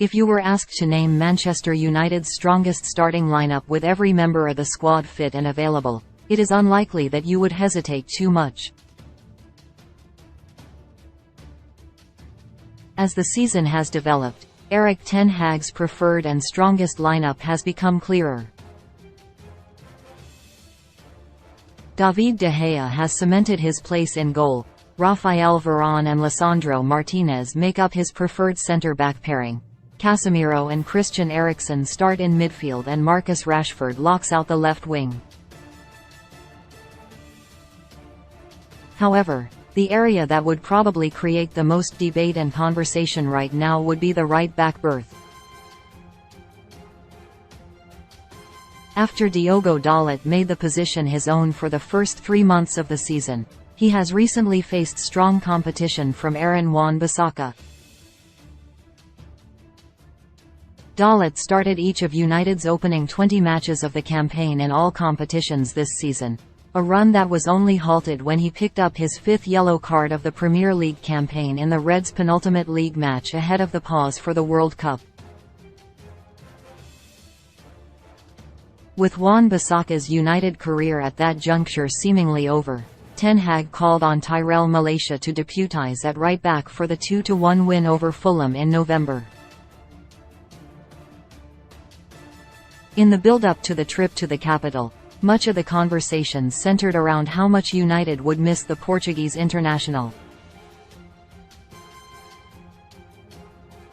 If you were asked to name Manchester United's strongest starting lineup with every member of the squad fit and available, it is unlikely that you would hesitate too much. As the season has developed, Erik ten Hag's preferred and strongest lineup has become clearer. David de Gea has cemented his place in goal. Rafael Varane and Lisandro Martinez make up his preferred centre-back pairing. Casemiro and Christian Eriksen start in midfield and Marcus Rashford locks out the left wing. However, the area that would probably create the most debate and conversation right now would be the right-back berth. After Diogo Dalot made the position his own for the first 3 months of the season, he has recently faced strong competition from Aaron Wan-Bissaka. Dalot started each of United's opening 20 matches of the campaign in all competitions this season, a run that was only halted when he picked up his 5th yellow card of the Premier League campaign in the Reds' penultimate league match ahead of the pause for the World Cup. With Wan-Bissaka's United career at that juncture seemingly over, Ten Hag called on Tyrell Malacia to deputise at right-back for the 2-1 win over Fulham in November. In the build-up to the trip to the capital, much of the conversation centred around how much United would miss the Portuguese international.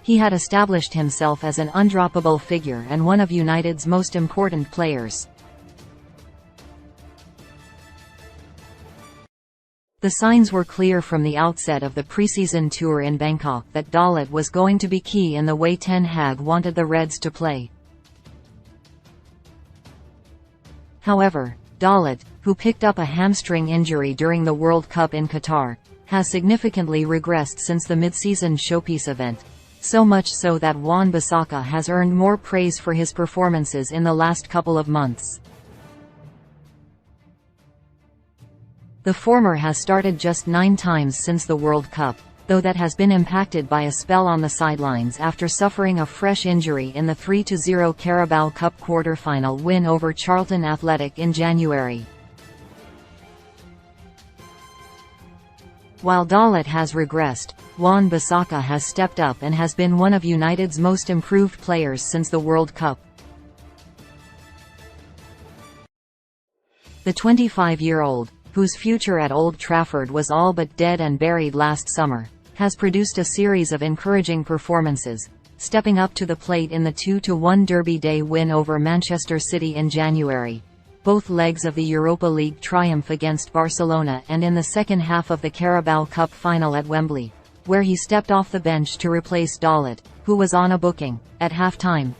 He had established himself as an undroppable figure and one of United's most important players. The signs were clear from the outset of the pre-season tour in Bangkok that Dalot was going to be key in the way Ten Hag wanted the Reds to play. However, Dalot, who picked up a hamstring injury during the World Cup in Qatar, has significantly regressed since the mid-season showpiece event, so much so that Wan-Bissaka has earned more praise for his performances in the last couple of months. The former has started just 9 times since the World Cup, though that has been impacted by a spell on the sidelines after suffering a fresh injury in the 3-0 Carabao Cup quarter-final win over Charlton Athletic in January. While Dalot has regressed, Wan-Bissaka has stepped up and has been one of United's most improved players since the World Cup. The 25-year-old, whose future at Old Trafford was all but dead and buried last summer, has produced a series of encouraging performances, stepping up to the plate in the 2-1 Derby Day win over Manchester City in January, both legs of the Europa League triumph against Barcelona, and in the second half of the Carabao Cup final at Wembley, where he stepped off the bench to replace Dalot, who was on a booking, at half-time.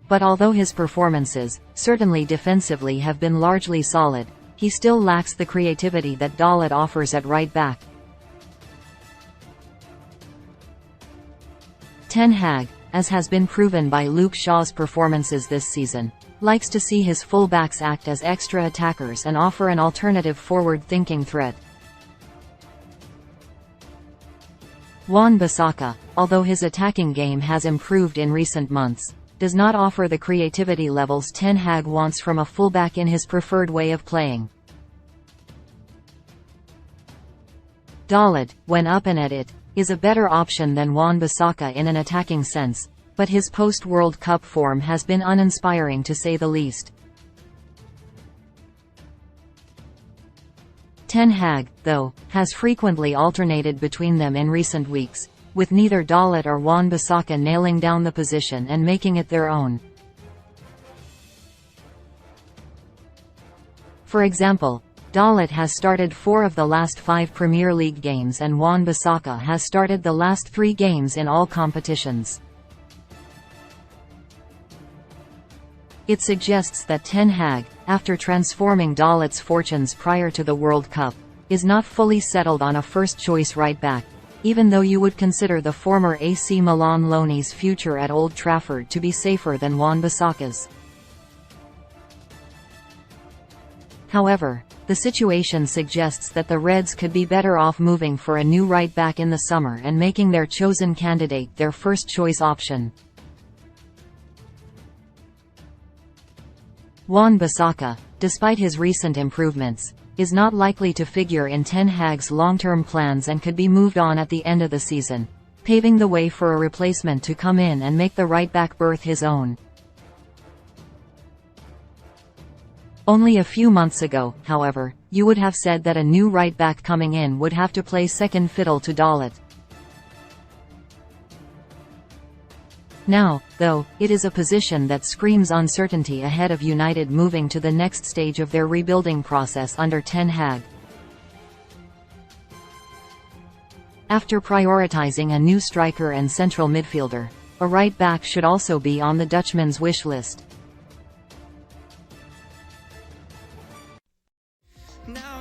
But although his performances, certainly defensively, have been largely solid, he still lacks the creativity that Dalot offers at right-back. Ten Hag, as has been proven by Luke Shaw's performances this season, likes to see his full-backs act as extra attackers and offer an alternative forward-thinking threat. Wan-Bissaka, although his attacking game has improved in recent months, does not offer the creativity levels Ten Hag wants from a fullback in his preferred way of playing. Dalot, when up and at it, is a better option than Wan-Bissaka in an attacking sense, but his post-World Cup form has been uninspiring to say the least. Ten Hag, though, has frequently alternated between them in recent weeks, with neither Dalot or Wan-Bissaka nailing down the position and making it their own. For example, Dalot has started 4 of the last 5 Premier League games and Wan-Bissaka has started the last 3 games in all competitions. It suggests that Ten Hag, after transforming Dalot's fortunes prior to the World Cup, is not fully settled on a first-choice right-back, even though you would consider the former AC Milan loanee's future at Old Trafford to be safer than Wan-Bissaka's. However, The situation suggests that the Reds could be better off moving for a new right-back in the summer and making their chosen candidate their first-choice option. Wan-Bissaka, despite his recent improvements, is not likely to figure in Ten Hag's long-term plans and could be moved on at the end of the season, paving the way for a replacement to come in and make the right-back berth his own. Only a few months ago, however, you would have said that a new right-back coming in would have to play second fiddle to Dalit. Now, though, it is a position that screams uncertainty ahead of United moving to the next stage of their rebuilding process under Ten Hag. After prioritizing a new striker and central midfielder, a right-back should also be on the Dutchman's wish list. Now